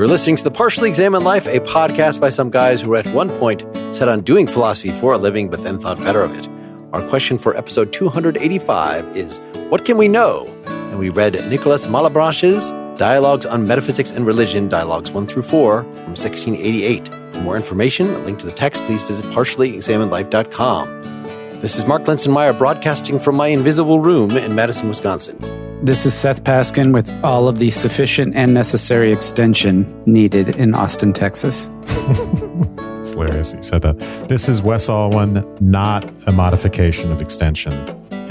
You're listening to The Partially Examined Life, a podcast by some guys who at one point set on doing philosophy for a living, but then thought better of it. Our question for episode 285 is, what can we know? And we read Nicolas Malebranche's Dialogues on Metaphysics and Religion, Dialogues 1 through 4 from 1688. For more information, a link to the text, please visit partiallyexaminedlife.com. This is Mark Linsenmeyer broadcasting from my invisible room in Madison, Wisconsin. This is Seth Paskin with all of the sufficient and necessary extension needed in Austin, Texas. It's hilarious you said that. This is Wes Alwan, not a modification of extension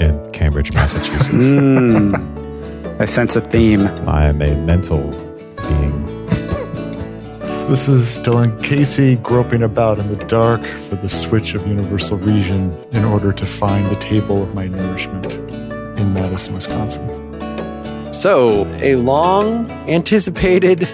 in Cambridge, Massachusetts. I sense a theme. I am a mental being. This is Dylan Casey groping about in the dark for the switch of universal region in order to find the table of my nourishment in Madison, Wisconsin. So, a long anticipated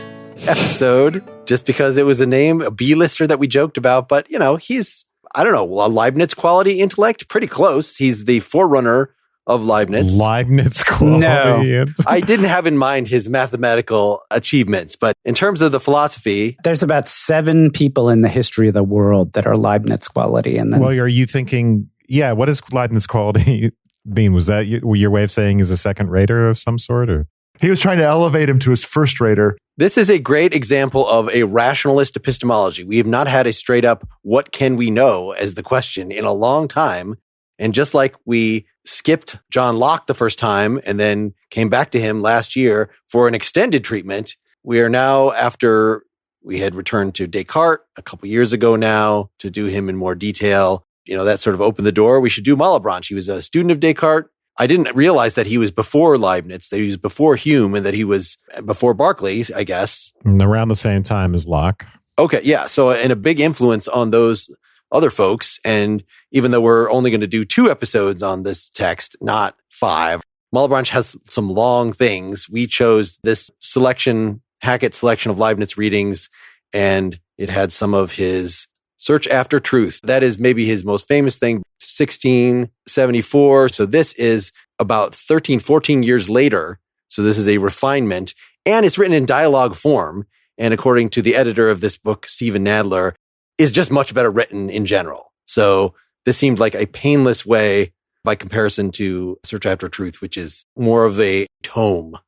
episode, just because it was a name, a B-lister that we joked about, but, you know, he's, I don't know, a Leibniz quality intellect, pretty close. He's the forerunner of Leibniz. Leibniz quality. No, I didn't have in mind his mathematical achievements, but in terms of the philosophy... There's about 7 people in the history of the world that are Leibniz quality. And then, well, are you thinking, what does Leibniz quality mean? Was that your way of saying he's a second-rater of some sort? Or he was trying to elevate him to his first-rater. This is a great example of a rationalist epistemology. We have not had a straight-up, what can we know, as the question in a long time. And just like we skipped John Locke the first time and then came back to him last year for an extended treatment, we are now, after we had returned to Descartes a couple years ago now to do him in more detail, you know, that sort of opened the door. We should do Malebranche. He was a student of Descartes. I didn't realize that he was before Leibniz, that he was before Hume, and that he was before Berkeley, I guess. And around the same time as Locke. Okay, yeah. So, and a big influence on those other folks. And even though we're only going to do 2 episodes on this text, not 5, Malebranche has some long things. We chose this selection, Hackett selection of Leibniz readings, and it had some of his Search After Truth. That is maybe his most famous thing, 1674. So this is about 13, 14 years later. So this is a refinement, and it's written in dialogue form. And according to the editor of this book, Stephen Nadler, is just much better written in general. So this seemed like a painless way by comparison to Search After Truth, which is more of a tome,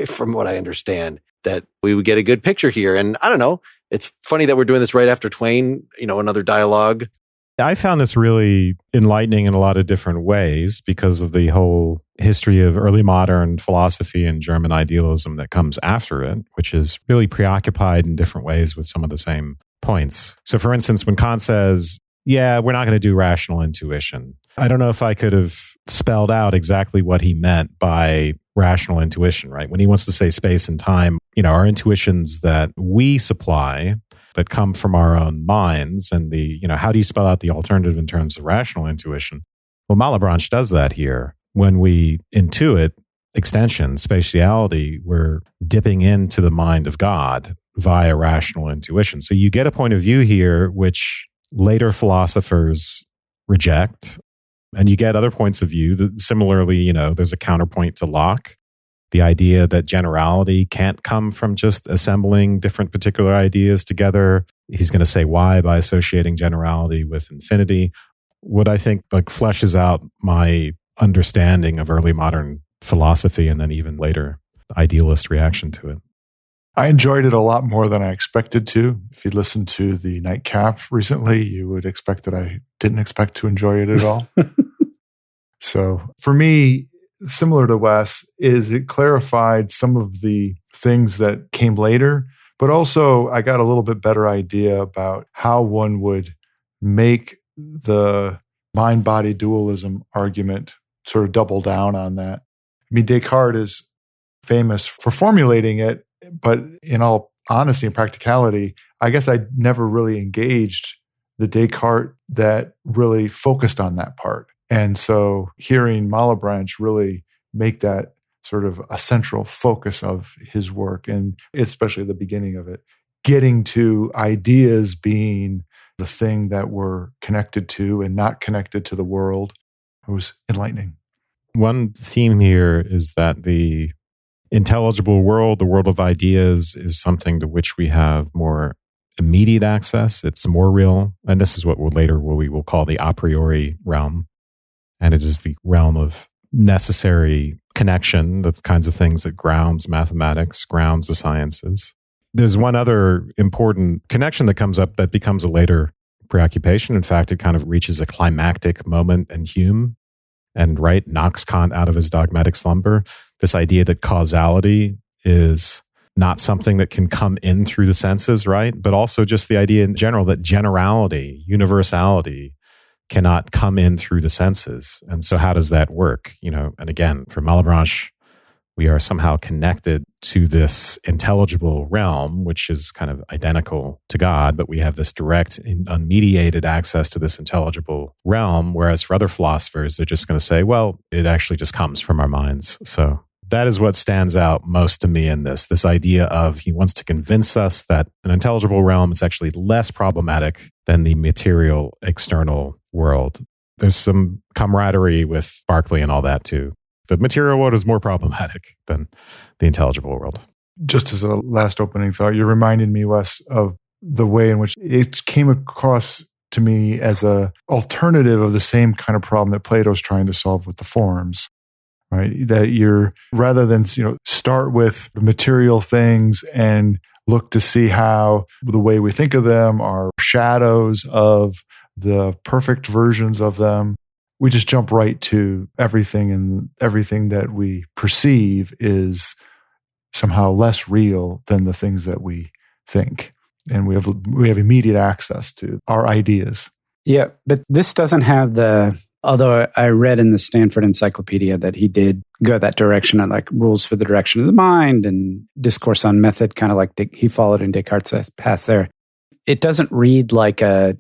from what I understand, that we would get a good picture here. And I don't know, it's funny that we're doing this right after Twain, you know, another dialogue. I found this really enlightening in a lot of different ways because of the whole history of early modern philosophy and German idealism that comes after it, which is really preoccupied in different ways with some of the same points. So, for instance, when Kant says, we're not going to do rational intuition, I don't know if I could have spelled out exactly what he meant by rational intuition, right? When he wants to say space and time, you know, our intuitions that we supply that come from our own minds, and how do you spell out the alternative in terms of rational intuition? Well, Malebranche does that here. When we intuit extension, spatiality, we're dipping into the mind of God via rational intuition. So you get a point of view here which later philosophers reject, and you get other points of view that similarly, there's a counterpoint to Locke. The idea that generality can't come from just assembling different particular ideas together. He's going to say why by associating generality with infinity. What I think fleshes out my understanding of early modern philosophy and then even later idealist reaction to it. I enjoyed it a lot more than I expected to. If you listened to the Nightcap recently, you would expect that I didn't expect to enjoy it at all. So for me, similar to Wes, is it clarified some of the things that came later, but also I got a little bit better idea about how one would make the mind-body dualism argument sort of double down on that. I mean, Descartes is famous for formulating it, but in all honesty and practicality, I guess I never really engaged the Descartes that really focused on that part. And so hearing Malebranche really make that sort of a central focus of his work, and especially the beginning of it, getting to ideas being the thing that we're connected to and not connected to the world, it was enlightening. One theme here is that the intelligible world, the world of ideas, is something to which we have more immediate access. It's more real. And this is what we will call the a priori realm. And it is the realm of necessary connection, the kinds of things that grounds mathematics, grounds the sciences. There's one other important connection that comes up that becomes a later preoccupation. In fact, it kind of reaches a climactic moment in Hume and knocks Kant out of his dogmatic slumber. This idea that causality is not something that can come in through the senses, right? But also just the idea in general that generality, universality, cannot come in through the senses. And so how does that work? And again, for Malebranche, we are somehow connected to this intelligible realm, which is kind of identical to God, but we have this direct and unmediated access to this intelligible realm. Whereas for other philosophers, they're just going to say, well, it actually just comes from our minds. So that is what stands out most to me in this idea of he wants to convince us that an intelligible realm is actually less problematic than the material external world. There's some camaraderie with Berkeley and all that too. The material world is more problematic than the intelligible world. Just as a last opening thought, you reminded me, Wes, of the way in which it came across to me as an alternative of the same kind of problem that Plato's trying to solve with the forms. Right? That you're, rather than start with the material things and look to see how the way we think of them are shadows of the perfect versions of them, we just jump right to everything, and everything that we perceive is somehow less real than the things that we think. And we have immediate access to our ideas. Yeah, but this doesn't have although I read in the Stanford Encyclopedia that he did go that direction of rules for the direction of the mind and discourse on method, kind of like he followed in Descartes' path there. It doesn't read like a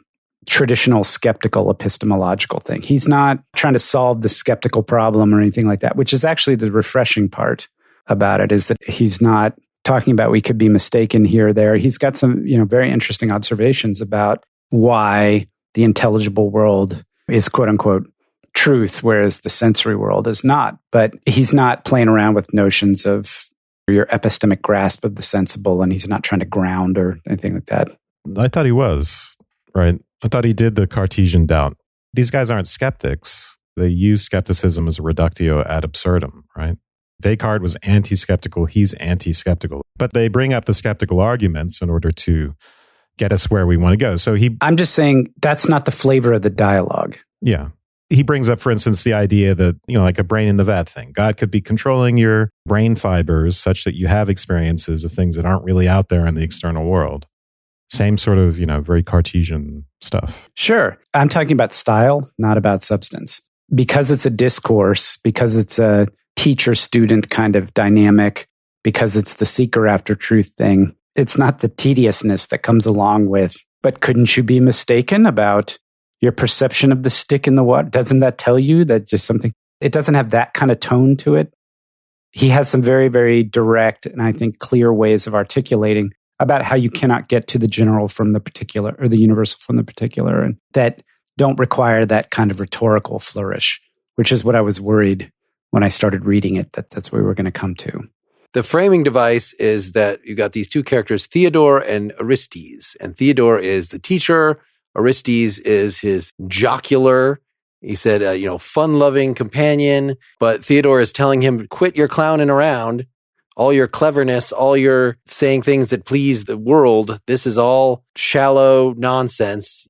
traditional skeptical epistemological thing. He's not trying to solve the skeptical problem or anything like that, which is actually the refreshing part about it, is that he's not talking about we could be mistaken here or there. He's got some, very interesting observations about why the intelligible world is quote unquote truth, whereas the sensory world is not. But he's not playing around with notions of your epistemic grasp of the sensible, and he's not trying to ground or anything like that. I thought he was, right? I thought he did the Cartesian doubt. These guys aren't skeptics. They use skepticism as a reductio ad absurdum, right? Descartes was anti-skeptical. He's anti-skeptical. But they bring up the skeptical arguments in order to get us where we want to go. So I'm just saying that's not the flavor of the dialogue. Yeah. He brings up, for instance, the idea that, like a brain in the vat thing. God could be controlling your brain fibers such that you have experiences of things that aren't really out there in the external world. Same sort of, very Cartesian stuff. Sure. I'm talking about style, not about substance. Because it's a discourse, because it's a teacher-student kind of dynamic, because it's the seeker after truth thing, it's not the tediousness that comes along with, but couldn't you be mistaken about your perception of the stick in the water? Doesn't that tell you that just something? It doesn't have that kind of tone to it. He has some very, very direct and I think clear ways of articulating about how you cannot get to the general from the particular or the universal from the particular, and that don't require that kind of rhetorical flourish, which is what I was worried when I started reading it, that's where we were going to come to. The framing device is that you got these two characters, Theodore and Aristes. And Theodore is the teacher. Aristes is his jocular, he said, fun-loving companion. But Theodore is telling him, quit your clowning around. All your cleverness, all your saying things that please the world, this is all shallow nonsense.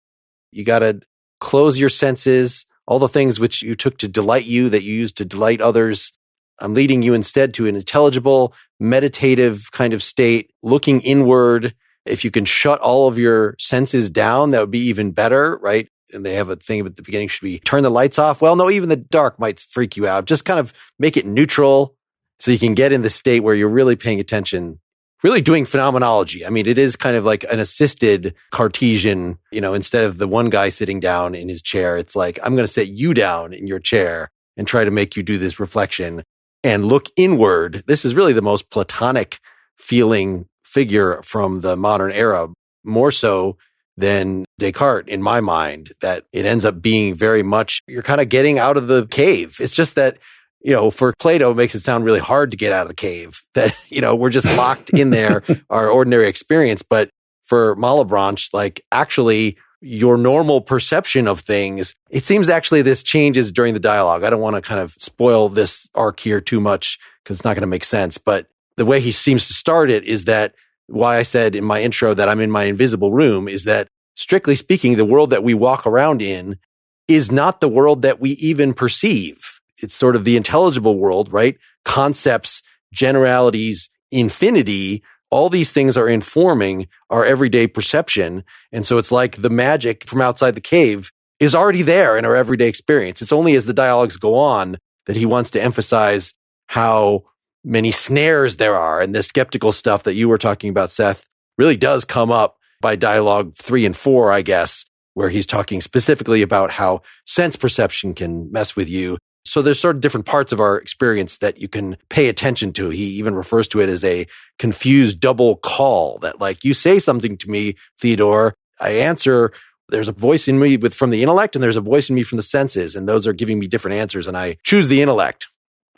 You got to close your senses, all the things which you took to delight you, that you used to delight others. I'm leading you instead to an intelligible, meditative kind of state, looking inward. If you can shut all of your senses down, that would be even better, right? And they have a thing at the beginning, should we turn the lights off? Well, no, even the dark might freak you out. Just kind of make it neutral so you can get in the state where you're really paying attention, really doing phenomenology. I mean, it is kind of like an assisted Cartesian, instead of the one guy sitting down in his chair, it's like, I'm going to sit you down in your chair and try to make you do this reflection and look inward. This is really the most Platonic feeling figure from the modern era, more so than Descartes in my mind, that it ends up being very much, you're kind of getting out of the cave. It's just that for Plato, it makes it sound really hard to get out of the cave, that, we're just locked in there, our ordinary experience. But for Malebranche, actually your normal perception of things, it seems actually this changes during the dialogue. I don't want to kind of spoil this arc here too much because it's not going to make sense. But the way he seems to start it is that why I said in my intro that I'm in my invisible room is that, strictly speaking, the world that we walk around in is not the world that we even perceive. It's sort of the intelligible world, right? Concepts, generalities, infinity, all these things are informing our everyday perception. And so it's like the magic from outside the cave is already there in our everyday experience. It's only as the dialogues go on that he wants to emphasize how many snares there are. And the skeptical stuff that you were talking about, Seth, really does come up by dialogue 3 and 4, I guess, where he's talking specifically about how sense perception can mess with you. So there's sort of different parts of our experience that you can pay attention to. He even refers to it as a confused double call, that you say something to me, Theodore, I answer, there's a voice in me from the intellect and there's a voice in me from the senses. And those are giving me different answers. And I choose the intellect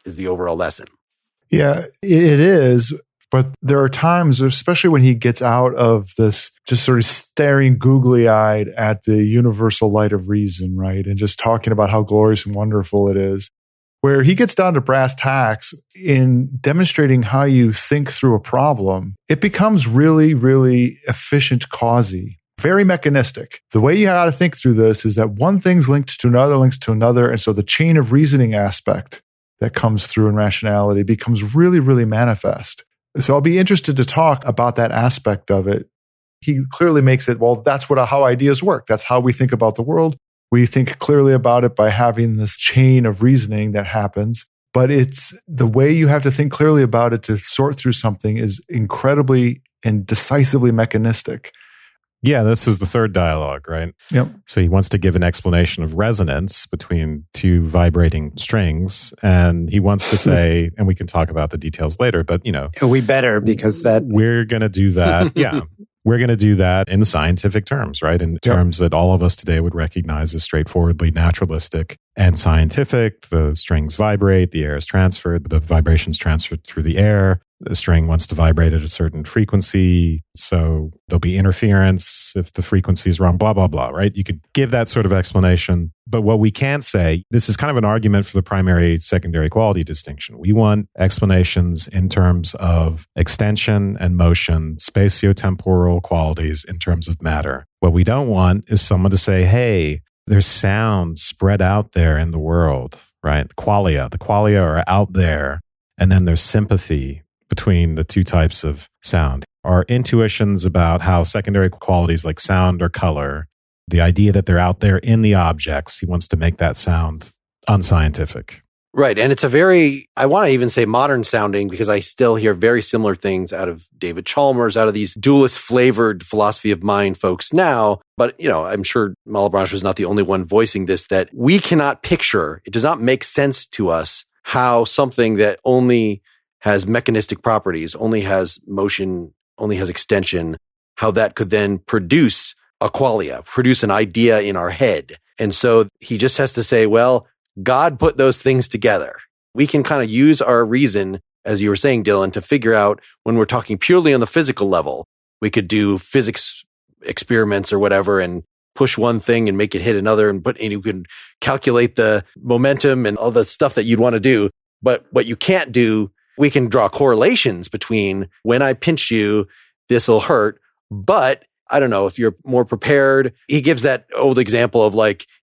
is the overall lesson. Yeah, it is. But there are times, especially when he gets out of this just sort of staring googly-eyed at the universal light of reason, right? And just talking about how glorious and wonderful it is, where he gets down to brass tacks in demonstrating how you think through a problem. It becomes really, really efficient causy, very mechanistic. The way you got to think through this is that one thing's linked to another, links to another. And so the chain of reasoning aspect that comes through in rationality becomes really, really manifest. So I'll be interested to talk about that aspect of it. He clearly makes it, well, that's how ideas work. That's how we think about the world. We think clearly about it by having this chain of reasoning that happens. But it's the way you have to think clearly about it to sort through something is incredibly and decisively mechanistic. Yeah, this is the third dialogue, right? Yep. So he wants to give an explanation of resonance between two vibrating strings. And he wants to say, and we can talk about the details later, but, we better, because we're going to do that. Yeah. We're going to do that in scientific terms, right? In terms that all of us today would recognize as straightforwardly naturalistic and scientific. The strings vibrate, the air is transferred, the vibration's transferred through the air. The string wants to vibrate at a certain frequency, so there'll be interference if the frequency is wrong, blah, blah, blah, right? You could give that sort of explanation. But what we can't say, this is kind of an argument for the primary-secondary quality distinction. We want explanations in terms of extension and motion, spatiotemporal qualities in terms of matter. What we don't want is someone to say, hey, there's sound spread out there in the world, right? The qualia are out there, and then there's sympathy between the two types of sound. Our intuitions about how secondary qualities like sound or color, the idea that they're out there in the objects, he wants to make that sound unscientific. Right. And it's I want to even say modern sounding, because I still hear very similar things out of David Chalmers, out of these dualist flavored philosophy of mind folks now. But, I'm sure Malebranche was not the only one voicing this, that we cannot picture, it does not make sense to us how something that only has mechanistic properties, only has motion, only has extension, how that could then produce a qualia, produce an idea in our head. And so he just has to say, well, God put those things together. We can kind of use our reason, as you were saying, Dylan, to figure out when we're talking purely on the physical level. We could do physics experiments or whatever and push one thing and make it hit another, and you can calculate the momentum and all the stuff that you'd want to do. But what you can't do, we can draw correlations between when I pinch you, this will hurt. But I don't know if you're more prepared. He gives that old example of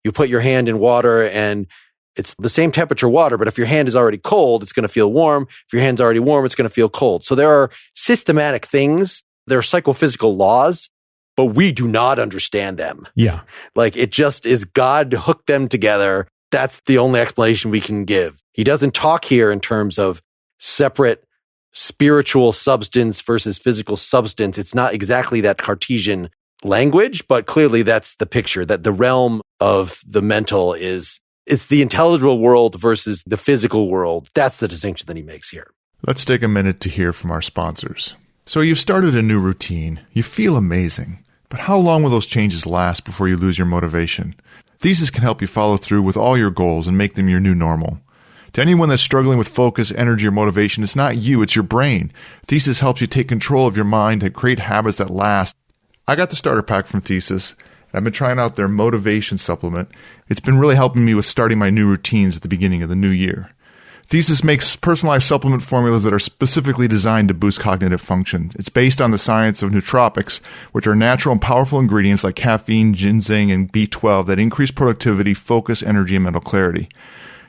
you put your hand in water and it's the same temperature water, but if your hand is already cold, it's going to feel warm. If your hand's already warm, it's going to feel cold. So there are systematic things. There are psychophysical laws, but we do not understand them. Yeah. It just is God hooked them together. That's the only explanation we can give. He doesn't talk here in terms of separate spiritual substance versus physical substance. It's not exactly that Cartesian language, but clearly that's the picture, that the realm of the mental it's the intelligible world versus the physical world. That's the distinction that he makes here. Let's take a minute to hear from our sponsors. So you've started a new routine. You feel amazing. But how long will those changes last before you lose your motivation? Thesis can help you follow through with all your goals and make them your new normal. To anyone that's struggling with focus, energy, or motivation, it's not you, it's your brain. Thesis helps you take control of your mind and create habits that last. I got the starter pack from Thesis, and I've been trying out their motivation supplement. It's been really helping me with starting my new routines at the beginning of the new year. Thesis makes personalized supplement formulas that are specifically designed to boost cognitive function. It's based on the science of nootropics, which are natural and powerful ingredients like caffeine, ginseng, and B12 that increase productivity, focus, energy, and mental clarity.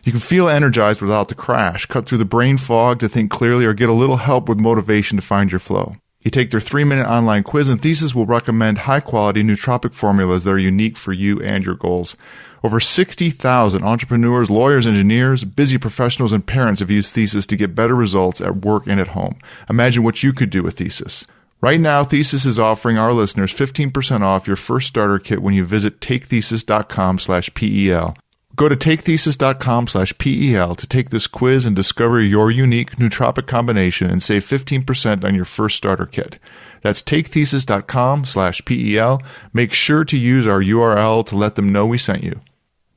You can feel energized without the crash, cut through the brain fog to think clearly, or get a little help with motivation to find your flow. You take their 3-minute online quiz, and Thesis will recommend high-quality nootropic formulas that are unique for you and your goals. Over 60,000 entrepreneurs, lawyers, engineers, busy professionals, and parents have used Thesis to get better results at work and at home. Imagine what you could do with Thesis. Right now, Thesis is offering our listeners 15% off your first starter kit when you visit takethesis.com/PEL. Go to takethesis.com/PEL to take this quiz and discover your unique nootropic combination and save 15% on your first starter kit. That's takethesis.com/PEL. Make sure to use our URL to let them know we sent you.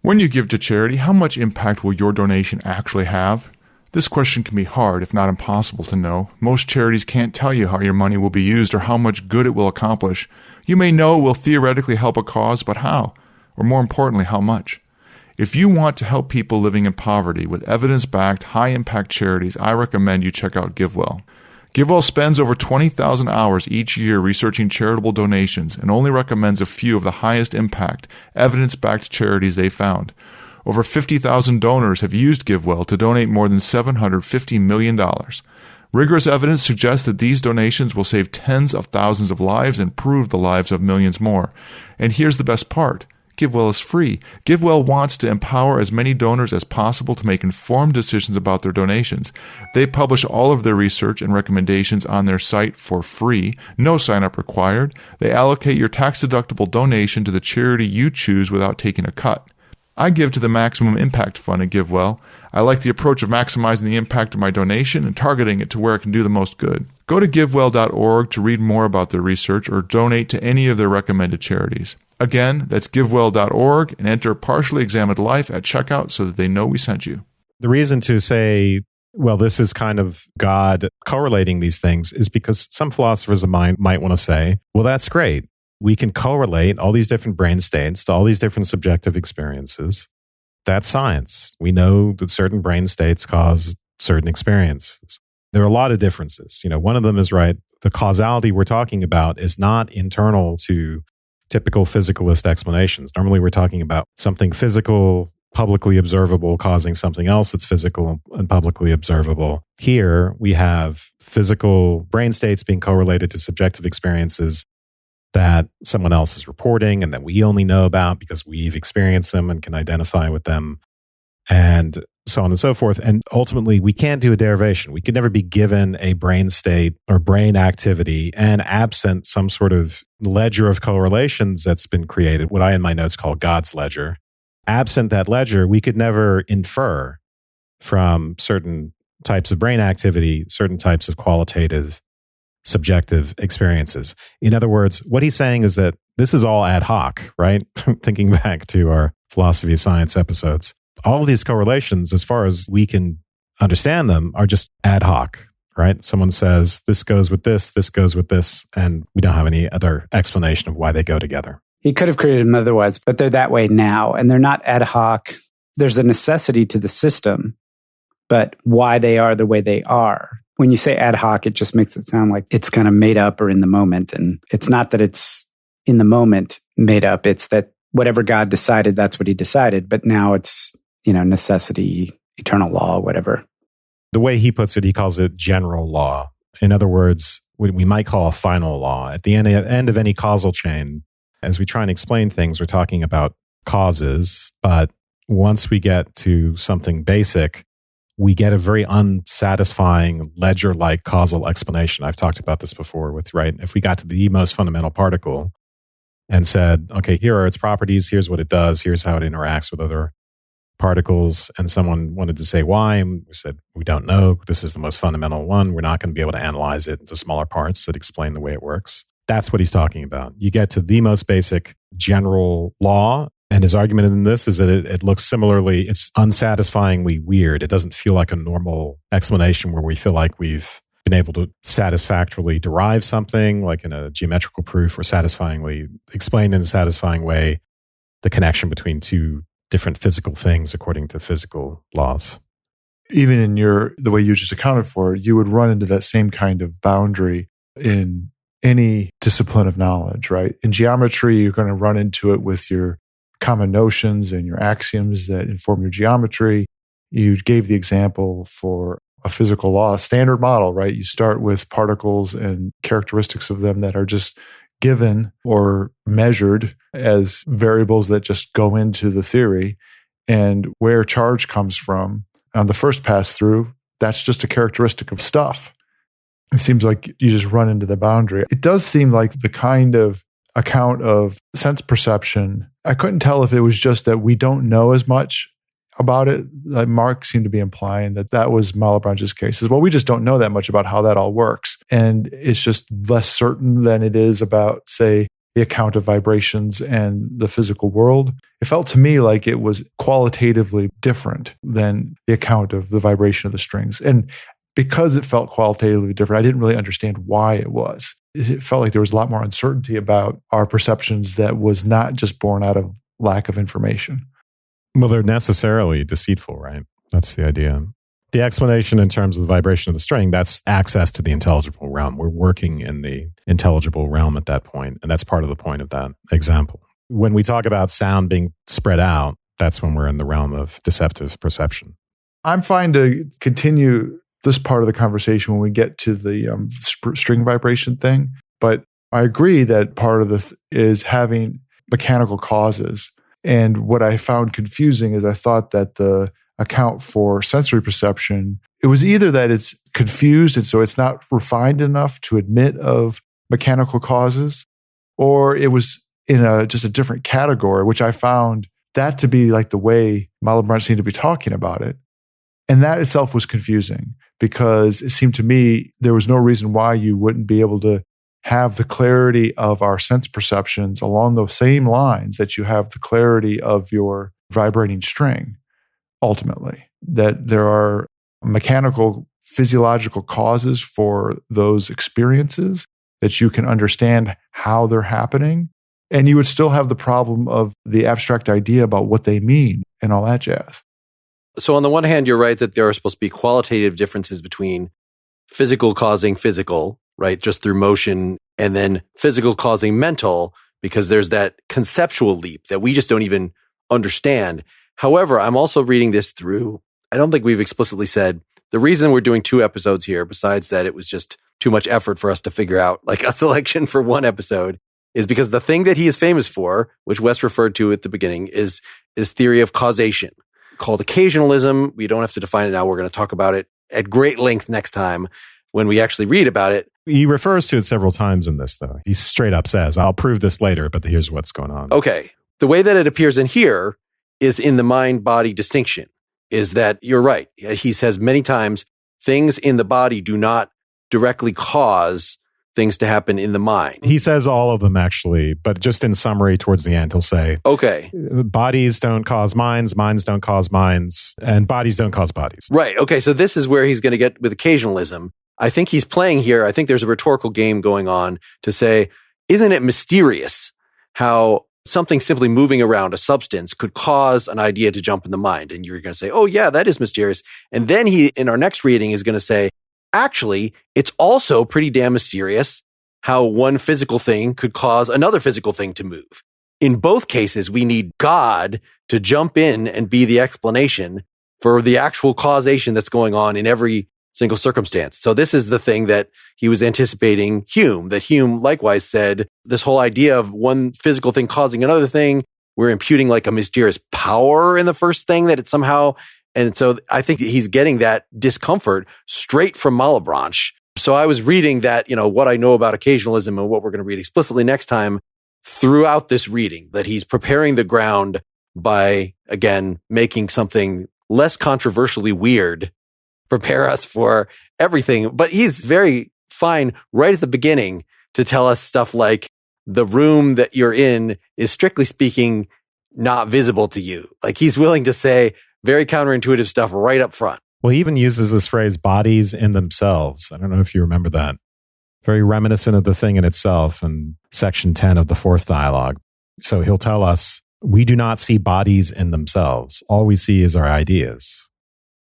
When you give to charity, how much impact will your donation actually have? This question can be hard, if not impossible, to know. Most charities can't tell you how your money will be used or how much good it will accomplish. You may know it will theoretically help a cause, but how? Or more importantly, how much? If you want to help people living in poverty with evidence-backed, high-impact charities, I recommend you check out GiveWell. GiveWell spends over 20,000 hours each year researching charitable donations and only recommends a few of the highest impact, evidence-backed charities they found. Over 50,000 donors have used GiveWell to donate more than $750 million. Rigorous evidence suggests that these donations will save tens of thousands of lives and improve the lives of millions more. And here's the best part. GiveWell is free. GiveWell wants to empower as many donors as possible to make informed decisions about their donations. They publish all of their research and recommendations on their site for free, no sign-up required. They allocate your tax-deductible donation to the charity you choose without taking a cut. I give to the Maximum Impact Fund at GiveWell. I like the approach of maximizing the impact of my donation and targeting it to where it can do the most good. Go to givewell.org to read more about their research or donate to any of their recommended charities. Again, that's givewell.org, and enter Partially Examined Life at checkout so that they know we sent you. The reason to say, well, this is kind of God correlating these things is because some philosophers of mind might want to say, well, that's great. We can correlate all these different brain states to all these different subjective experiences. That's science. We know that certain brain states cause certain experiences. There are a lot of differences. One of them is right. The causality we're talking about is not internal to typical physicalist explanations. Normally, we're talking about something physical, publicly observable, causing something else that's physical and publicly observable. Here, we have physical brain states being correlated to subjective experiences that someone else is reporting and that we only know about because we've experienced them and can identify with them, and so on and so forth. And ultimately, we can't do a derivation. We could never be given a brain state or brain activity and absent some sort of ledger of correlations that's been created, what I in my notes call God's ledger. Absent that ledger, we could never infer from certain types of brain activity, certain types of qualitative subjective experiences. In other words, what he's saying is that this is all ad hoc, right? Thinking back to our philosophy of science episodes. All of these correlations, as far as we can understand them, are just ad hoc, right? Someone says, this goes with this goes with this, and we don't have any other explanation of why they go together. He could have created them otherwise, but they're that way now, and they're not ad hoc. There's a necessity to the system, but why they are the way they are. When you say ad hoc, it just makes it sound like it's kind of made up or in the moment. And it's not that it's in the moment made up. It's that whatever God decided, that's what he decided. But now it's, necessity, eternal law, whatever. The way he puts it, he calls it general law. In other words, what we might call a final law. At the end of any causal chain, as we try and explain things, we're talking about causes. But once we get to something basic, we get a very unsatisfying ledger-like causal explanation. I've talked about this before if we got to the most fundamental particle and said, okay, here are its properties, here's what it does, here's how it interacts with other particles, and someone wanted to say why, and we said, we don't know, this is the most fundamental one, we're not going to be able to analyze it into smaller parts that explain the way it works. That's what he's talking about. You get to the most basic general law, And his argument in this is that it looks similarly, it's unsatisfyingly weird. It doesn't feel like a normal explanation where we feel like we've been able to satisfactorily derive something, like in a geometrical proof, or satisfyingly explain in a satisfying way the connection between two different physical things according to physical laws. Even in the way you just accounted for it, you would run into that same kind of boundary in any discipline of knowledge, right? In geometry, you're going to run into it with your common notions and your axioms that inform your geometry. You gave the example for a physical law, a standard model, right? You start with particles and characteristics of them that are just given or measured as variables that just go into the theory. And where charge comes from on the first pass through, that's just a characteristic of stuff. It seems like you just run into the boundary. It does seem like the kind of account of sense perception, I couldn't tell if it was just that we don't know as much about it. Like Mark seemed to be implying that was Malebranche's case. Well, we just don't know that much about how that all works. And it's just less certain than it is about, say, the account of vibrations and the physical world. It felt to me like it was qualitatively different than the account of the vibration of the strings. And because it felt qualitatively different, I didn't really understand why it was. It felt like there was a lot more uncertainty about our perceptions that was not just born out of lack of information. Well, they're necessarily deceitful, right? That's the idea. The explanation in terms of the vibration of the string, that's access to the intelligible realm. We're working in the intelligible realm at that point, and that's part of the point of that example. When we talk about sound being spread out, that's when we're in the realm of deceptive perception. I'm fine to continue this part of the conversation when we get to the string vibration thing, but I agree that part of is having mechanical causes. And what I found confusing is I thought that the account for sensory perception, it was either that it's confused and so it's not refined enough to admit of mechanical causes, or it was in just a different category, which I found that to be like the way Malebranche seemed to be talking about it. And that itself was confusing because it seemed to me there was no reason why you wouldn't be able to have the clarity of our sense perceptions along those same lines that you have the clarity of your vibrating string, ultimately. That there are mechanical, physiological causes for those experiences, that you can understand how they're happening, and you would still have the problem of the abstract idea about what they mean and all that jazz. So on the one hand, you're right that there are supposed to be qualitative differences between physical causing physical, right, just through motion, and then physical causing mental, because there's that conceptual leap that we just don't even understand. However, I'm also reading this through, I don't think we've explicitly said, the reason we're doing 2 episodes here, besides that it was just too much effort for us to figure out like a selection for 1 episode, is because the thing that he is famous for, which Wes referred to at the beginning, is theory of causation, called Occasionalism. We don't have to define it now. We're going to talk about it at great length next time when we actually read about it. He refers to it several times in this, though. He straight up says, I'll prove this later, but here's what's going on. Okay. The way that it appears in here is in the mind-body distinction, is that you're right. He says many times, things in the body do not directly cause things to happen in the mind. He says all of them, actually, but just in summary towards the end, he'll say, okay, bodies don't cause minds, minds don't cause minds, and bodies don't cause bodies. Right. Okay. So this is where he's going to get with occasionalism. I think he's playing here. I think there's a rhetorical game going on to say, isn't it mysterious how something simply moving around a substance could cause an idea to jump in the mind? And you're going to say, oh yeah, that is mysterious. And then he, in our next reading, is going to say, actually, it's also pretty damn mysterious how one physical thing could cause another physical thing to move. In both cases, we need God to jump in and be the explanation for the actual causation that's going on in every single circumstance. So this is the thing that he was anticipating Hume, that Hume likewise said, this whole idea of one physical thing causing another thing, we're imputing like a mysterious power in the first thing that it somehow. And so I think he's getting that discomfort straight from Malebranche. So I was reading that, what I know about occasionalism and what we're going to read explicitly next time throughout this reading, that he's preparing the ground by, again, making something less controversially weird, prepare us for everything. But he's very fine right at the beginning to tell us stuff like the room that you're in is strictly speaking not visible to you. Like he's willing to say very counterintuitive stuff right up front. Well, he even uses this phrase, bodies in themselves. I don't know if you remember that. Very reminiscent of the thing in itself in section 10 of the fourth dialogue. So he'll tell us, we do not see bodies in themselves. All we see is our ideas.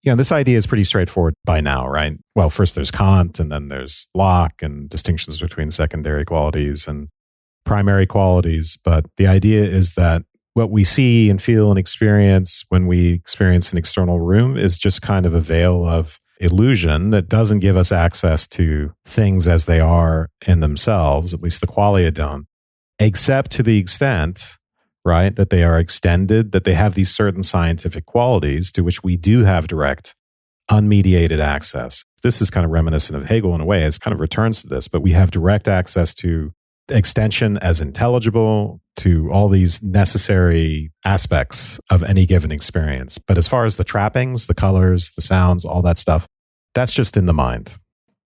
You know, this idea is pretty straightforward by now, right? Well, first there's Kant, and then there's Locke, and distinctions between secondary qualities and primary qualities. But the idea is that what we see and feel and experience when we experience an external room is just kind of a veil of illusion that doesn't give us access to things as they are in themselves, at least the qualia don't, except to the extent, right, that they are extended, that they have these certain scientific qualities to which we do have direct, unmediated access. This is kind of reminiscent of Hegel in a way. It kind of returns to this, but we have direct access to extension as intelligible, to all these necessary aspects of any given experience. But as far as the trappings, the colors, the sounds, all that stuff, that's just in the mind.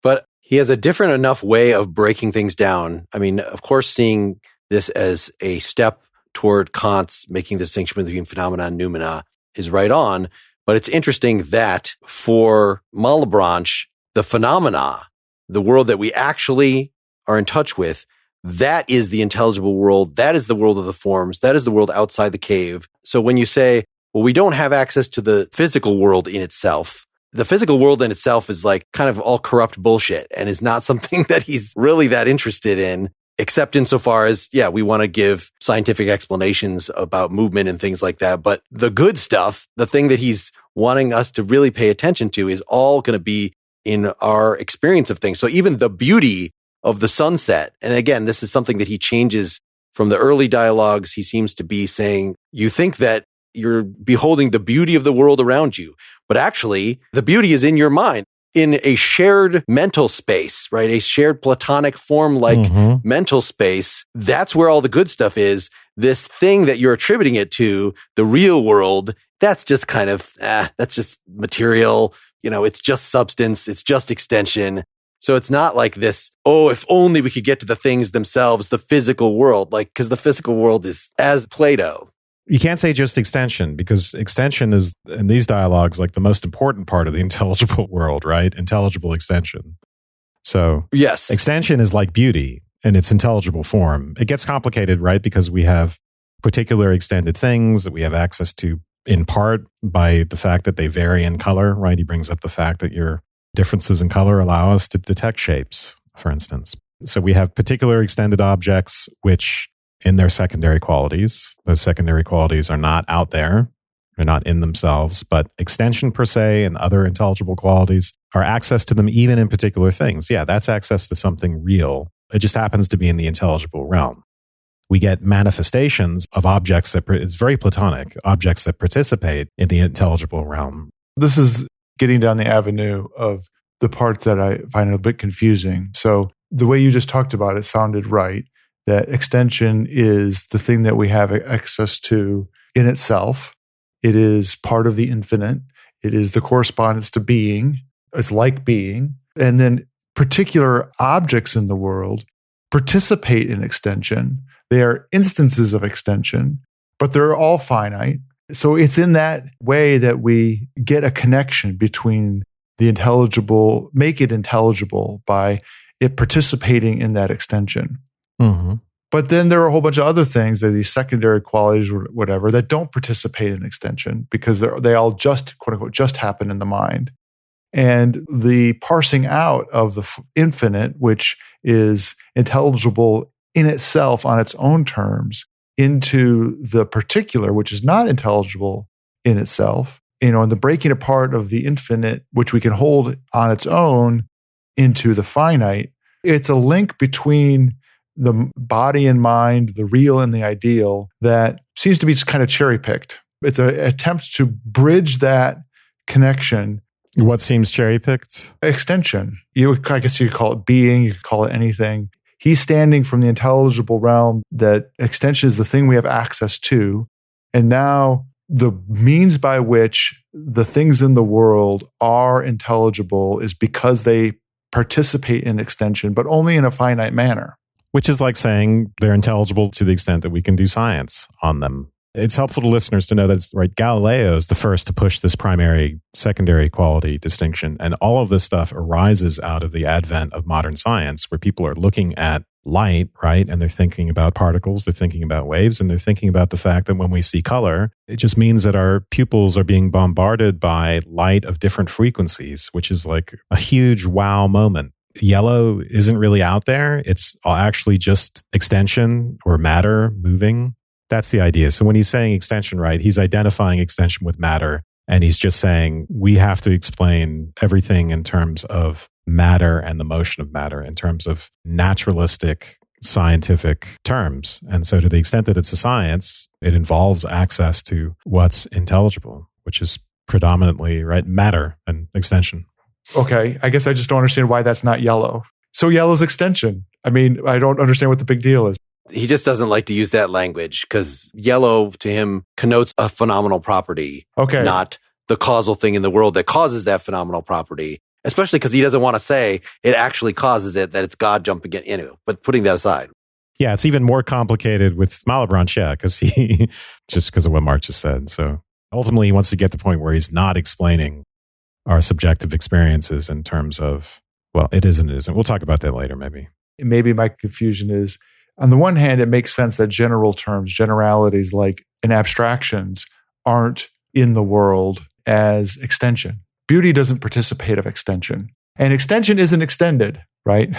But he has a different enough way of breaking things down. I mean, of course, seeing this as a step toward Kant's making the distinction between phenomena and noumena is right on. But it's interesting that for Malebranche, the phenomena, the world that we actually are in touch with, that is the intelligible world. That is the world of the forms. That is the world outside the cave. So when you say, well, we don't have access to the physical world in itself, the physical world in itself is like kind of all corrupt bullshit and is not something that he's really that interested in, except insofar as, yeah, we want to give scientific explanations about movement and things like that. But the good stuff, the thing that he's wanting us to really pay attention to, is all going to be in our experience of things. So even the beauty of the sunset. And again, this is something that he changes from the early dialogues. He seems to be saying, you think that you're beholding the beauty of the world around you, but actually the beauty is in your mind, in a shared mental space, right? A shared platonic form-like mental space. That's where all the good stuff is. This thing that you're attributing it to, the real world, that's just kind of, that's just material. You know, it's just substance. It's just extension. So it's not like this, oh, if only we could get to the things themselves, the physical world, like, because the physical world is as Plato. You can't say just extension, because extension is, in these dialogues, like the most important part of the intelligible world, right? Intelligible extension. So yes, extension is like beauty in its intelligible form. It gets complicated, right? Because we have particular extended things that we have access to in part by the fact that they vary in color, right? He brings up the fact that your differences in color allow us to detect shapes, for instance. So we have particular extended objects, which in their secondary qualities, those secondary qualities are not out there, they're not in themselves, but extension per se and other intelligible qualities are access to them even in particular things. Yeah, that's access to something real. It just happens to be in the intelligible realm. We get manifestations of objects that, it's very Platonic, objects that participate in the intelligible realm. This is getting down the avenue of the part that I find a bit confusing. So the way you just talked about it sounded right, that extension is the thing that we have access to in itself. It is part of the infinite. It is the correspondence to being. It's like being. And then particular objects in the world participate in extension. They are instances of extension, but they're all finite. So it's in that way that we get a connection between the intelligible, make it intelligible by it participating in that extension. Mm-hmm. But then there are a whole bunch of other things, that these secondary qualities or whatever, that don't participate in extension because they all just, quote unquote, just happen in the mind. And the parsing out of the infinite, which is intelligible in itself on its own terms, into the particular, which is not intelligible in itself, and the breaking apart of the infinite, which we can hold on its own, into the finite. It's a link between the body and mind, the real and the ideal, that seems to be just kind of cherry-picked. It's an attempt to bridge that connection. What seems cherry-picked? Extension. I guess you could call it being, you could call it anything. He's standing from the intelligible realm, that extension is the thing we have access to. And now the means by which the things in the world are intelligible is because they participate in extension, but only in a finite manner. Which is like saying they're intelligible to the extent that we can do science on them. It's helpful to listeners to know that it's right. Galileo is the first to push this primary secondary quality distinction. And all of this stuff arises out of the advent of modern science, where people are looking at light, right? And they're thinking about particles, they're thinking about waves, and they're thinking about the fact that when we see color, it just means that our pupils are being bombarded by light of different frequencies, which is like a huge wow moment. Yellow isn't really out there. It's actually just extension or matter moving. That's the idea. So when he's saying extension, right, he's identifying extension with matter. And he's just saying we have to explain everything in terms of matter and the motion of matter, in terms of naturalistic scientific terms. And so to the extent that it's a science, it involves access to what's intelligible, which is predominantly, right, matter and extension. Okay, I guess I just don't understand why that's not yellow. So yellow's extension. I mean, I don't understand what the big deal is. He just doesn't like to use that language because yellow to him connotes a phenomenal property, not the causal thing in the world that causes that phenomenal property, especially because he doesn't want to say it actually causes it, that it's God jumping in it. But putting that aside. Yeah, it's even more complicated with Malebranche, because he, just because of what Mark just said. So ultimately, he wants to get to the point where he's not explaining our subjective experiences in terms of, well, it is and it isn't. We'll talk about that later, maybe. Maybe my confusion is, on the one hand, it makes sense that general terms, generalities like in abstractions, aren't in the world as extension. Beauty doesn't participate of extension. And extension isn't extended, right?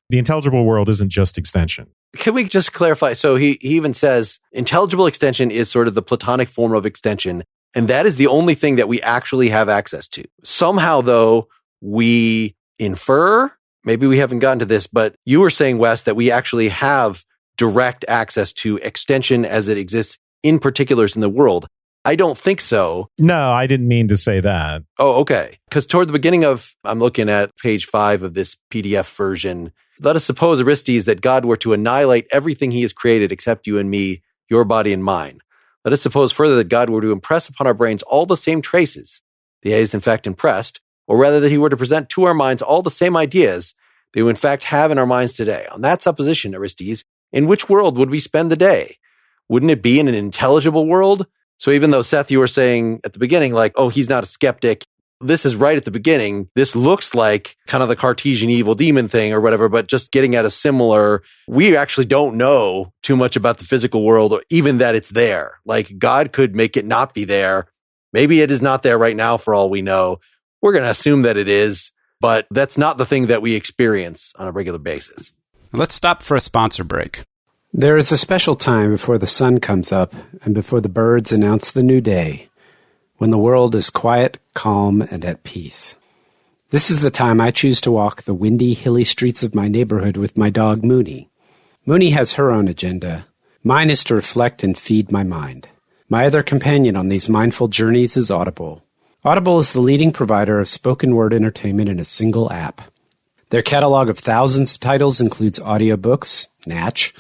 The intelligible world isn't just extension. Can we just clarify? So he even says intelligible extension is sort of the Platonic form of extension. And that is the only thing that we actually have access to. Somehow, though, we infer, maybe we haven't gotten to this, but you were saying, Wes, that we actually have direct access to extension as it exists in particulars in the world. I don't think so. No, I didn't mean to say that. Oh, okay. Because toward the beginning of, I'm looking at page 5 of this PDF version, let us suppose, Aristes, that God were to annihilate everything he has created except you and me, your body and mine. Let us suppose further that God were to impress upon our brains all the same traces that he is in fact impressed, or rather that he were to present to our minds all the same ideas that we in fact have in our minds today. On that supposition, Aristes, in which world would we spend the day? Wouldn't it be in an intelligible world? So even though, Seth, you were saying at the beginning, like, oh, he's not a skeptic, this is right at the beginning. This looks like kind of the Cartesian evil demon thing or whatever, but just getting at a similar, we actually don't know too much about the physical world, or even that it's there. Like, God could make it not be there. Maybe it is not there right now for all we know. We're going to assume that it is, but that's not the thing that we experience on a regular basis. Let's stop for a sponsor break. There is a special time before the sun comes up and before the birds announce the new day, when the world is quiet, calm, and at peace. This is the time I choose to walk the windy, hilly streets of my neighborhood with my dog, Mooney. Mooney has her own agenda. Mine is to reflect and feed my mind. My other companion on these mindful journeys is Audible. Audible is the leading provider of spoken word entertainment in a single app. Their catalog of thousands of titles includes audiobooks, Natch,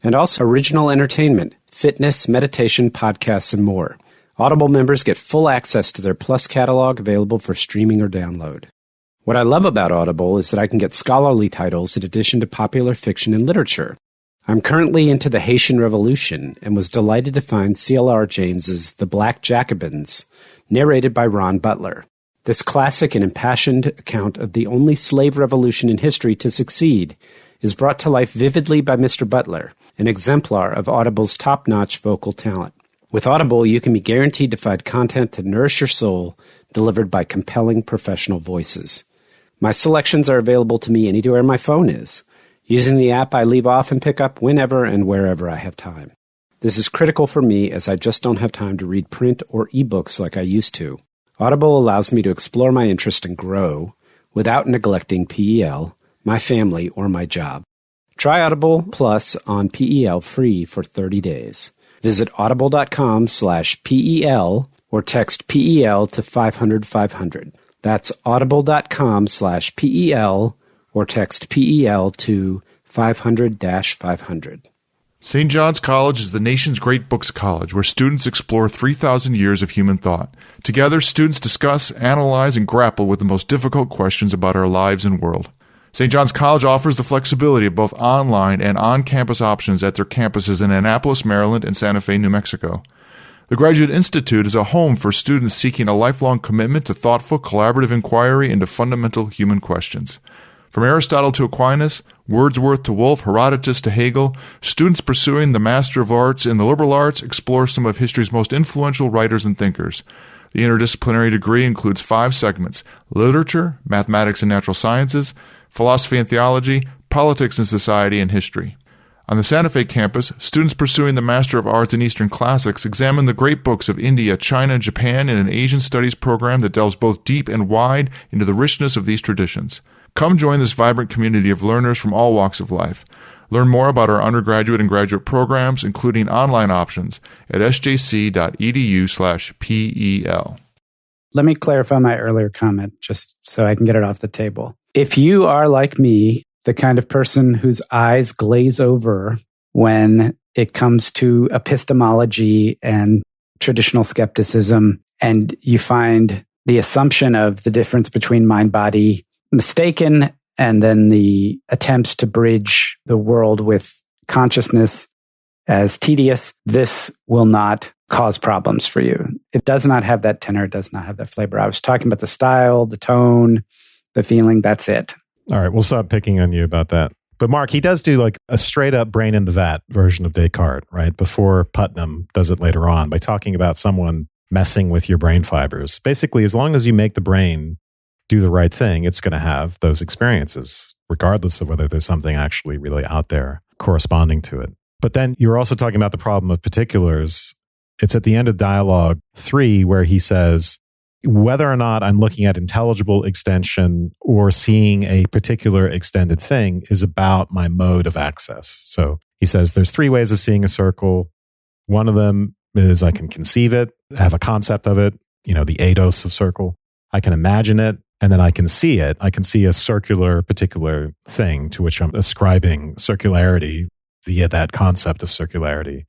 and also original entertainment, fitness, meditation, podcasts, and more. Audible members get full access to their Plus catalog available for streaming or download. What I love about Audible is that I can get scholarly titles in addition to popular fiction and literature. I'm currently into the Haitian Revolution and was delighted to find C.L.R. James's The Black Jacobins, narrated by Ron Butler. This classic and impassioned account of the only slave revolution in history to succeed is brought to life vividly by Mr. Butler, an exemplar of Audible's top-notch vocal talent. With Audible, you can be guaranteed to find content to nourish your soul, delivered by compelling professional voices. My selections are available to me anywhere my phone is. Using the app, I leave off and pick up whenever and wherever I have time. This is critical for me as I just don't have time to read print or ebooks like I used to. Audible allows me to explore my interest and grow without neglecting PEL, my family, or my job. Try Audible Plus on PEL free for 30 days. Visit audible.com/PEL or text PEL to 500-500. That's audible.com/PEL or text PEL to 500-500. St. John's College is the nation's great books college where students explore 3,000 years of human thought. Together, students discuss, analyze, and grapple with the most difficult questions about our lives and world. St. John's College offers the flexibility of both online and on-campus options at their campuses in Annapolis, Maryland, and Santa Fe, New Mexico. The Graduate Institute is a home for students seeking a lifelong commitment to thoughtful, collaborative inquiry into fundamental human questions. From Aristotle to Aquinas, Wordsworth to Woolf, Herodotus to Hegel, students pursuing the Master of Arts in the liberal arts explore some of history's most influential writers and thinkers. The interdisciplinary degree includes 5 segments: literature, mathematics and natural sciences, philosophy and theology, politics and society, and history. On the Santa Fe campus, students pursuing the Master of Arts in Eastern Classics examine the great books of India, China, and Japan in an Asian studies program that delves both deep and wide into the richness of these traditions. Come join this vibrant community of learners from all walks of life. Learn more about our undergraduate and graduate programs, including online options, at sjc.edu/PEL. Let me clarify my earlier comment just so I can get it off the table. If you are like me, the kind of person whose eyes glaze over when it comes to epistemology and traditional skepticism, and you find the assumption of the difference between mind-body mistaken, and then the attempts to bridge the world with consciousness as tedious, this will not cause problems for you. It does not have that tenor, it does not have that flavor. I was talking about the style, the tone, the feeling, that's it. All right, we'll stop picking on you about that. But Mark, he does do like a straight up brain in the vat version of Descartes, right? Before Putnam does it later on by talking about someone messing with your brain fibers. Basically, as long as you make the brain do the right thing, it's going to have those experiences, regardless of whether there's something actually really out there corresponding to it. But then you're also talking about the problem of particulars. It's at the end of dialogue 3 where he says, whether or not I'm looking at intelligible extension or seeing a particular extended thing is about my mode of access. So he says there's 3 ways of seeing a circle. One of them is I can conceive it, have a concept of it, the eidos of circle. I can imagine it, and then I can see it. I can see a circular particular thing to which I'm ascribing circularity via that concept of circularity.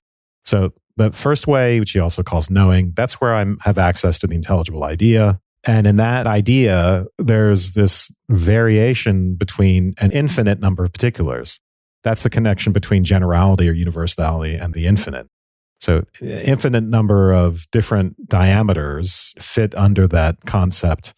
So the first way, which he also calls knowing, that's where I have access to the intelligible idea. And in that idea, there's this variation between an infinite number of particulars. That's the connection between generality or universality and the infinite. So infinite number of different diameters fit under that concept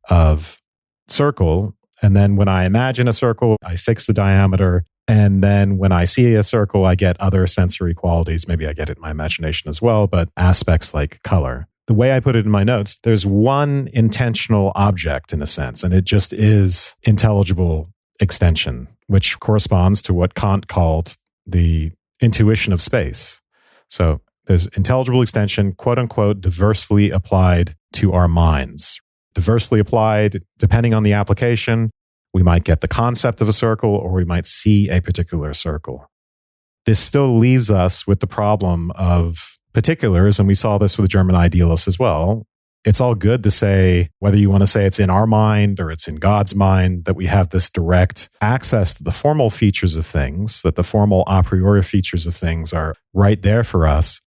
of circle. And then when I imagine a circle, I fix the diameter. And then when I see a circle, I get other sensory qualities. Maybe I get it in my imagination as well, but aspects like color. The way I put it in my notes, there's one intentional object in a sense, and it just is intelligible extension, which corresponds to what Kant called the intuition of space. So there's intelligible extension, quote unquote, diversely applied to our minds. Diversely applied, depending on the application, we might get the concept of a circle or we might see a particular circle. This still leaves us with the problem of particulars, and we saw this with the German idealists as well. It's all good to say, whether you want to say it's in our mind or it's in God's mind, that we have this direct access to the formal features of things, that the formal a priori features of things are right there for us.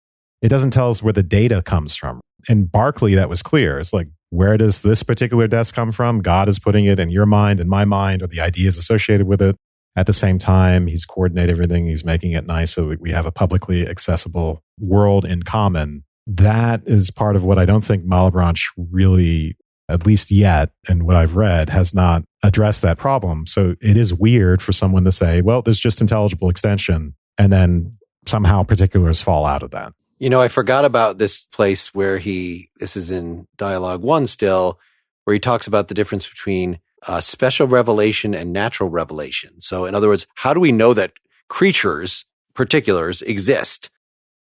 It doesn't tell us where the data comes from. In Berkeley, that was clear. It's like, where does this particular desk come from? God is putting it in your mind and my mind, or the ideas associated with it. At the same time, he's coordinated everything. He's making it nice so we have a publicly accessible world in common. That is part of what I don't think Malebranche really, at least yet, and what I've read, has not addressed that problem. So it is weird for someone to say, well, there's just intelligible extension, and then somehow particulars fall out of that. I forgot about this place where this is in dialogue 1 still, where he talks about the difference between special revelation and natural revelation. So in other words, how do we know that creatures, particulars, exist?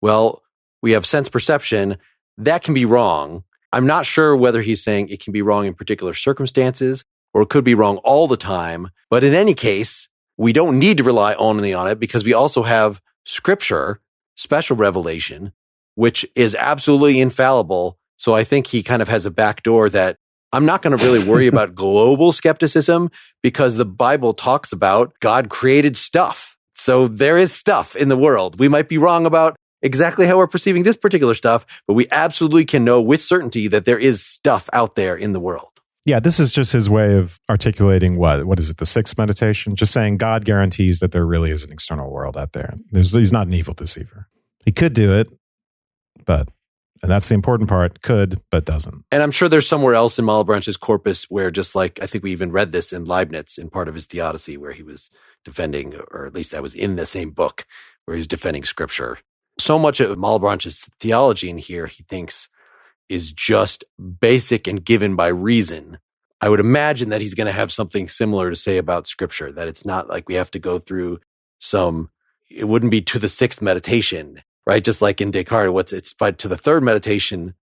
Well, we have sense perception. That can be wrong. I'm not sure whether he's saying it can be wrong in particular circumstances or it could be wrong all the time. But in any case, we don't need to rely only on it because we also have scripture, special revelation, which is absolutely infallible. So I think he kind of has a backdoor that I'm not going to really worry about global skepticism because the Bible talks about God created stuff. So there is stuff in the world. We might be wrong about exactly how we're perceiving this particular stuff, but we absolutely can know with certainty that there is stuff out there in the world. Yeah, this is just his way of articulating what is it, the 6th meditation? Just saying God guarantees that there really is an external world out there. He's not an evil deceiver. He could do it, but And that's the important part. Could, but doesn't. And I'm sure there's somewhere else in Malebranche's corpus where, just like, I think we even read this in Leibniz in part of his Theodicy, where he was defending, or at least that was in the same book, where he's defending scripture. So much of Malebranche's theology in here, he thinks, is just basic and given by reason. I would imagine that he's going to have something similar to say about scripture, that it's not like we have to go through it wouldn't be to the sixth meditation, right? Just like in Descartes, but to the third meditation.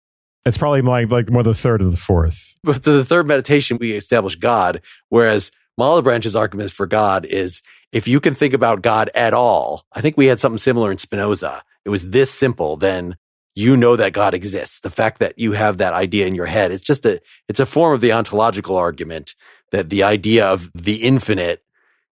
It's probably like more the third or the fourth. But to the third meditation, we establish God, whereas Malebranche's argument for God is, if you can think about God at all, I think we had something similar in Spinoza. It was this simple, then you know that God exists. The fact that you have that idea in your head, it's a form of the ontological argument that the idea of the infinite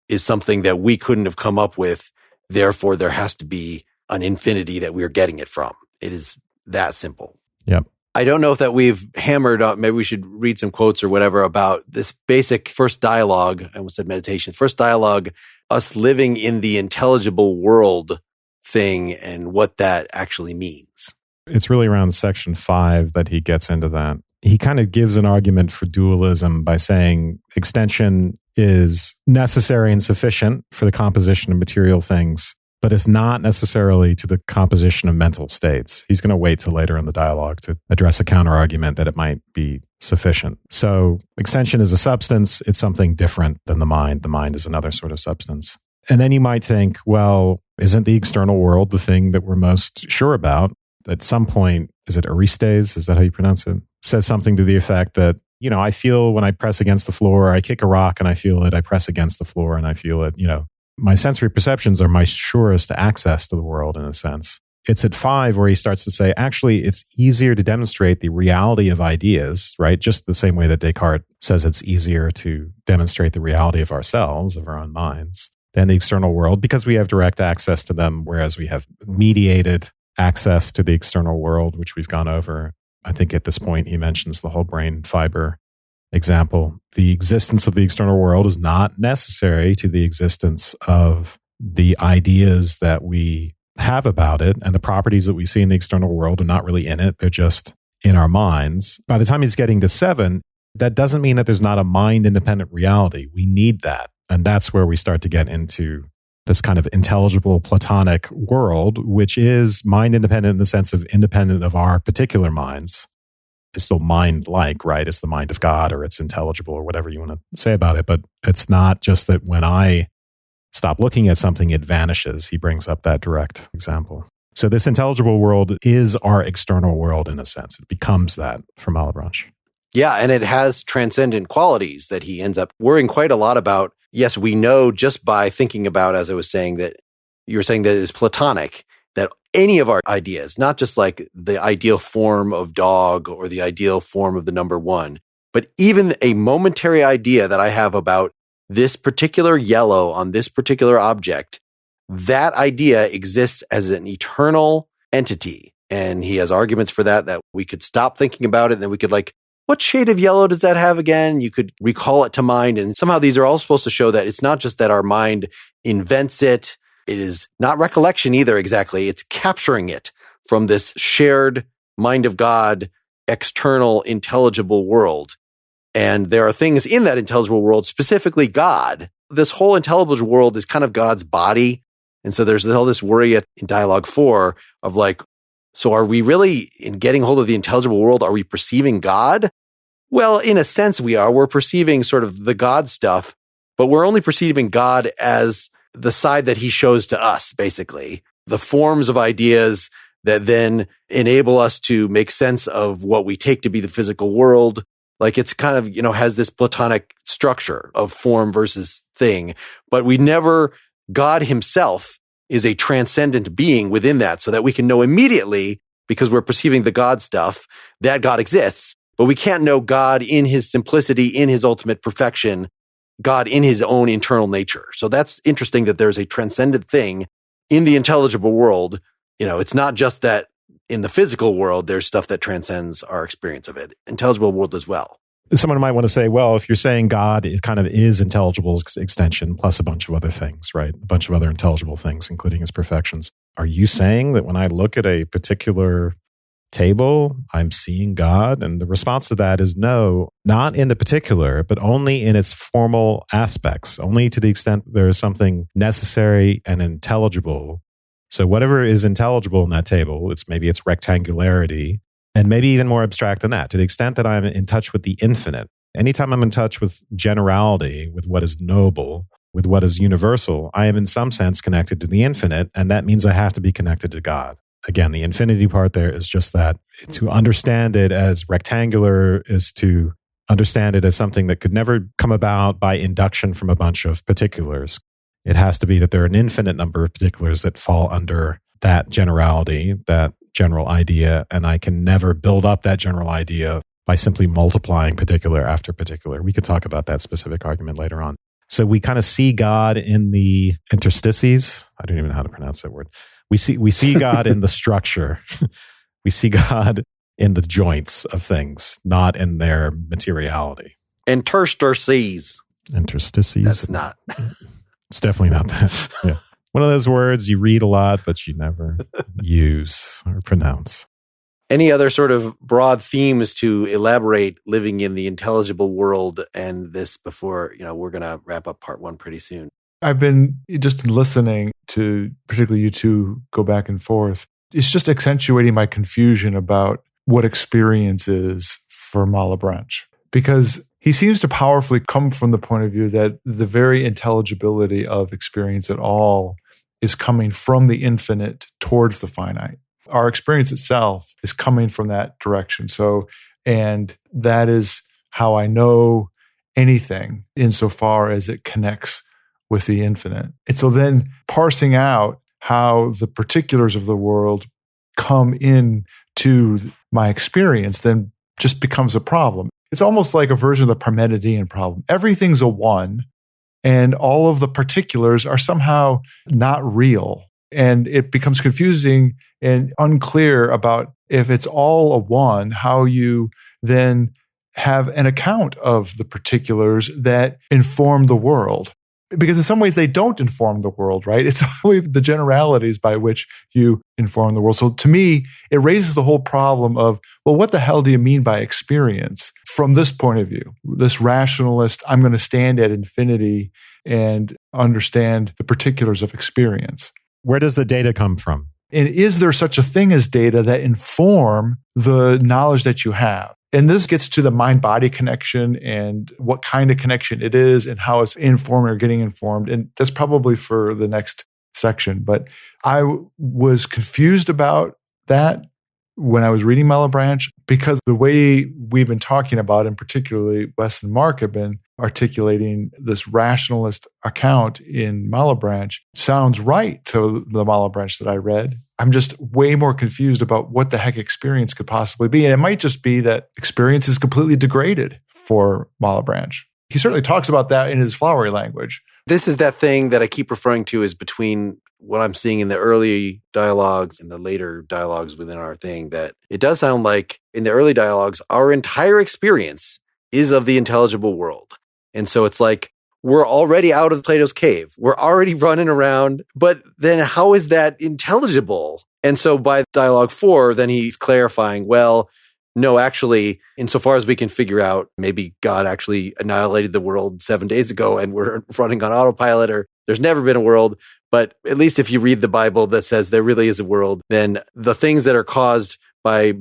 is something that we couldn't have come up with. Therefore, there has to be an infinity that we're getting it from. It is that simple. Yep. I don't know if that we've hammered up, maybe we should read some quotes or whatever about this basic first dialogue. I almost said meditation. First dialogue, us living in the intelligible world thing and what that actually means. It's really around section 5 that he gets into that. He kind of gives an argument for dualism by saying extension is necessary and sufficient for the composition of material things, but it's not necessarily to the composition of mental states. He's going to wait till later in the dialogue to address a counter-argument that it might be sufficient. So extension is a substance. It's something different than the mind. The mind is another sort of substance. And then you might think, well, isn't the external world the thing that we're most sure about? At some point, is it Aristes? Is that how you pronounce it? Says something to the effect that, I feel when I press against the floor, I kick a rock and I feel it. I press against the floor and I feel it. My sensory perceptions are my surest access to the world in a sense. It's at 5 where he starts to say, actually, it's easier to demonstrate the reality of ideas, right? Just the same way that Descartes says it's easier to demonstrate the reality of ourselves, of our own minds, than the external world, because we have direct access to them, whereas we have mediated access to the external world, which we've gone over. I think at this point, he mentions the whole brain fiber example. The existence of the external world is not necessary to the existence of the ideas that we have about it, and the properties that we see in the external world are not really in it. They're just in our minds. By the time he's getting to 7, that doesn't mean that there's not a mind-independent reality. We need that. And that's where we start to get into this kind of intelligible Platonic world, which is mind-independent in the sense of independent of our particular minds. It's still mind-like, right? It's the mind of God, or it's intelligible, or whatever you want to say about it. But it's not just that when I stop looking at something, it vanishes. He brings up that direct example. So this intelligible world is our external world in a sense. It becomes that for Malebranche. Yeah, and it has transcendent qualities that he ends up worrying quite a lot about. Yes, we know just by thinking about, as I was saying, that you were saying that it is Platonic, that any of our ideas, not just like the ideal form of dog or the ideal form of the number 1, but even a momentary idea that I have about this particular yellow on this particular object, that idea exists as an eternal entity. And he has arguments for that we could stop thinking about it and then we could what shade of yellow does that have again? You could recall it to mind. And somehow these are all supposed to show that it's not just that our mind invents it. It is not recollection either exactly. It's capturing it from this shared mind of God, external, intelligible world. And there are things in that intelligible world, specifically God. This whole intelligible world is kind of God's body. And so there's all this worry in Dialogue 4 of so are we really, in getting hold of the intelligible world, are we perceiving God? Well, in a sense we are. We're perceiving sort of the God stuff, but we're only perceiving God as the side that he shows to us, basically. The forms of ideas that then enable us to make sense of what we take to be the physical world. It's kind of, has this Platonic structure of form versus thing, but God himself is a transcendent being within that, so that we can know immediately, because we're perceiving the God stuff, that God exists. But we can't know God in his simplicity, in his ultimate perfection, God in his own internal nature. So that's interesting that there's a transcendent thing in the intelligible world. It's not just that in the physical world, there's stuff that transcends our experience of it. Intelligible world as well. Someone might want to say, well, if you're saying God is intelligible extension plus a bunch of other things, right? A bunch of other intelligible things, including his perfections. Are you saying that when I look at a particular table, I'm seeing God? And the response to that is no, not in the particular, but only in its formal aspects, only to the extent there is something necessary and intelligible. So whatever is intelligible in that table, maybe its rectangularity, and maybe even more abstract than that, to the extent that I'm in touch with the infinite. Anytime I'm in touch with generality, with what is knowable, with what is universal, I am in some sense connected to the infinite, and that means I have to be connected to God. Again, the infinity part there is just that to understand it as rectangular is to understand it as something that could never come about by induction from a bunch of particulars. It has to be that there are an infinite number of particulars that fall under that generality, that general idea, and I can never build up that general idea by simply multiplying particular after particular. We could talk about that specific argument later on. So we kind of see God in the interstices. I don't even know how to pronounce that word. We see God in the structure. We see God in the joints of things, not in their materiality. Interstices. Interstices. That's not. It's definitely not that. Yeah. One of those words you read a lot, but you never use or pronounce. Any other sort of broad themes to elaborate living in the intelligible world and this before, we're going to wrap up part one pretty soon. I've been just listening to particularly you two go back and forth. It's just accentuating my confusion about what experience is for Malebranche, because he seems to powerfully come from the point of view that the very intelligibility of experience at all is coming from the infinite towards the finite. Our experience itself is coming from that direction. And that is how I know anything insofar as it connects with the infinite. And so then parsing out how the particulars of the world come in to my experience then just becomes a problem. It's almost like a version of the Parmenidean problem. Everything's a one, and all of the particulars are somehow not real. And it becomes confusing and unclear about if it's all a one, how you then have an account of the particulars that inform the world. Because in some ways they don't inform the world, right? It's only the generalities by which you inform the world. So to me, it raises the whole problem of, well, what the hell do you mean by experience from this point of view? This rationalist, I'm going to stand at infinity and understand the particulars of experience. Where does the data come from? And is there such a thing as data that inform the knowledge that you have? And this gets to the mind-body connection and what kind of connection it is and how it's informing or getting informed. And that's probably for the next section. But I was confused about that when I was reading Malebranche, because the way we've been talking about, and particularly Wes and Mark have been articulating this rationalist account in Malebranche, sounds right to the Malebranche that I read. I'm just way more confused about what the heck experience could possibly be. And it might just be that experience is completely degraded for Malebranche. He certainly talks about that in his flowery language. This is that thing that I keep referring to as between what I'm seeing in the early dialogues and the later dialogues within our thing, that it does sound like in the early dialogues, our entire experience is of the intelligible world. And so it's like, we're already out of Plato's cave. We're already running around, but then how is that intelligible? And so by dialogue 4, then he's clarifying, well, no, actually, insofar as we can figure out, maybe God actually annihilated the world 7 days ago and we're running on autopilot, or there's never been a world. But at least if you read the Bible that says there really is a world, then the things that are caused by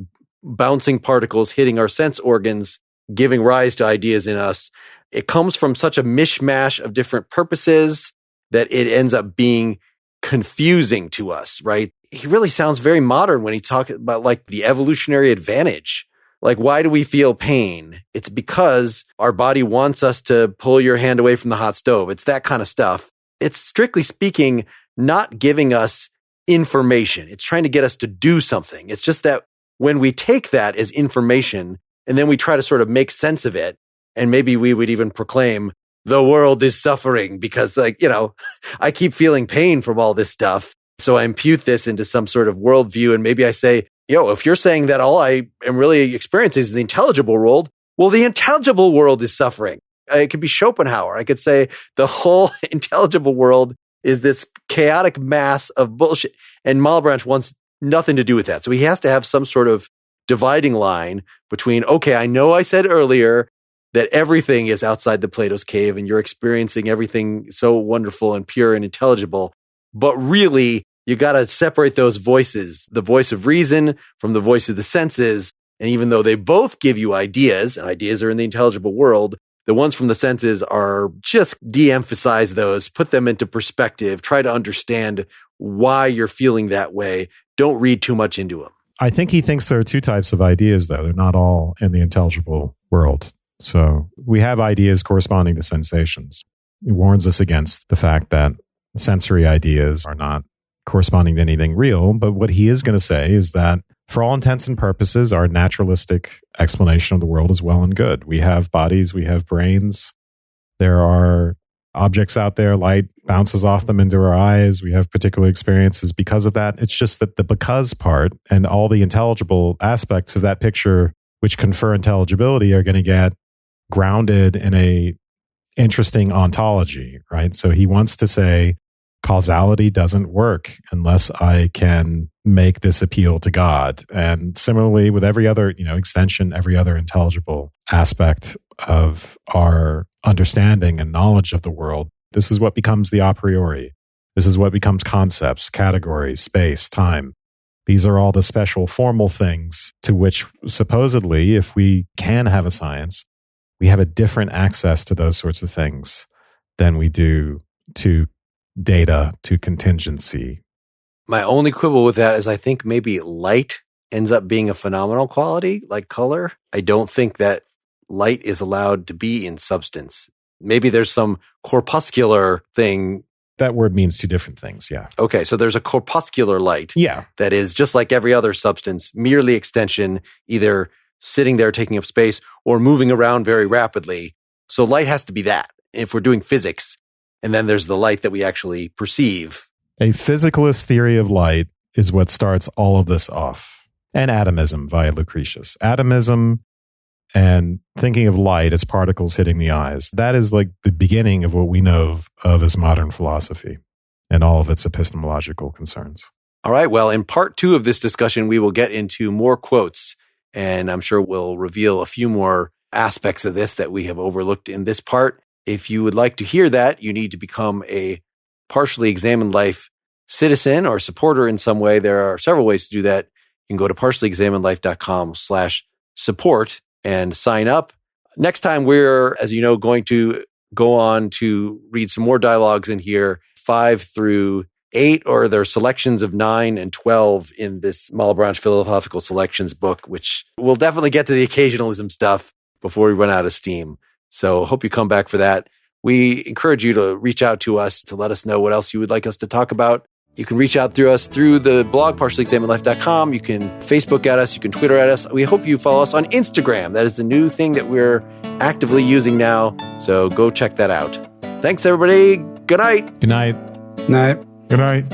bouncing particles hitting our sense organs, giving rise to ideas in us, it comes from such a mishmash of different purposes that it ends up being confusing to us, right? He really sounds very modern when he talks about like the evolutionary advantage. Like, why do we feel pain? It's because our body wants us to pull your hand away from the hot stove. It's that kind of stuff. It's strictly speaking, not giving us information. It's trying to get us to do something. It's just that when we take that as information and then we try to sort of make sense of it, and maybe we would even proclaim the world is suffering because, like, I keep feeling pain from all this stuff. So I impute this into some sort of worldview. And maybe I say, if you're saying that all I am really experiencing is the intelligible world, well, the intelligible world is suffering. It could be Schopenhauer. I could say the whole intelligible world is this chaotic mass of bullshit. And Malebranche wants nothing to do with that. So he has to have some sort of dividing line between, okay, I know I said earlier that everything is outside the Plato's cave and you're experiencing everything so wonderful and pure and intelligible. But really, you got to separate those voices, the voice of reason from the voice of the senses. And even though they both give you ideas, and ideas are in the intelligible world, the ones from the senses are just de-emphasize those, put them into perspective, try to understand why you're feeling that way. Don't read too much into them. I think he thinks there are two types of ideas, though. They're not all in the intelligible world. So we have ideas corresponding to sensations. He warns us against the fact that sensory ideas are not corresponding to anything real. But what he is going to say is that for all intents and purposes, our naturalistic explanation of the world is well and good. We have bodies, we have brains. There are objects out there, light bounces off them into our eyes. We have particular experiences because of that. It's just that the because part and all the intelligible aspects of that picture which confer intelligibility are going to get grounded in a interesting ontology, right? So he wants to say causality doesn't work unless I can make this appeal to God. And similarly with every other, extension, every other intelligible aspect of our understanding and knowledge of the world, this is what becomes the a priori. This is what becomes concepts, categories, space, time. These are all the special formal things to which supposedly, if we can have a science, we have a different access to those sorts of things than we do to data, to contingency. My only quibble with that is I think maybe light ends up being a phenomenal quality, like color. I don't think that light is allowed to be in substance. Maybe there's some corpuscular thing. That word means two different things, yeah. Okay, so there's a corpuscular light. Yeah. That is just like every other substance, merely extension, either sitting there taking up space or moving around very rapidly. So light has to be that if we're doing physics. And then there's the light that we actually perceive. A physicalist theory of light is what starts all of this off. And atomism via Lucretius. Atomism and thinking of light as particles hitting the eyes. That is like the beginning of what we know of as modern philosophy and all of its epistemological concerns. All right. Well, in part 2 of this discussion, we will get into more quotes. And I'm sure we'll reveal a few more aspects of this that we have overlooked in this part. If you would like to hear that, you need to become a partially examined life citizen or supporter in some way. There are several ways to do that. You can go to partiallyexaminedlife.com/support and sign up. Next time, we're, as you know, going to go on to read some more dialogues in here, 5 through 8, or there are selections of 9 and 12 in this Malebranche Philosophical Selections book, which we'll definitely get to the occasionalism stuff before we run out of steam. So hope you come back for that. We encourage you to reach out to us to let us know what else you would like us to talk about. You can reach out through us through the blog, partiallyexaminedlife.com. You can Facebook at us. You can Twitter at us. We hope you follow us on Instagram. That is the new thing that we're actively using now. So go check that out. Thanks, everybody. Good night. Good night. Night. Good night.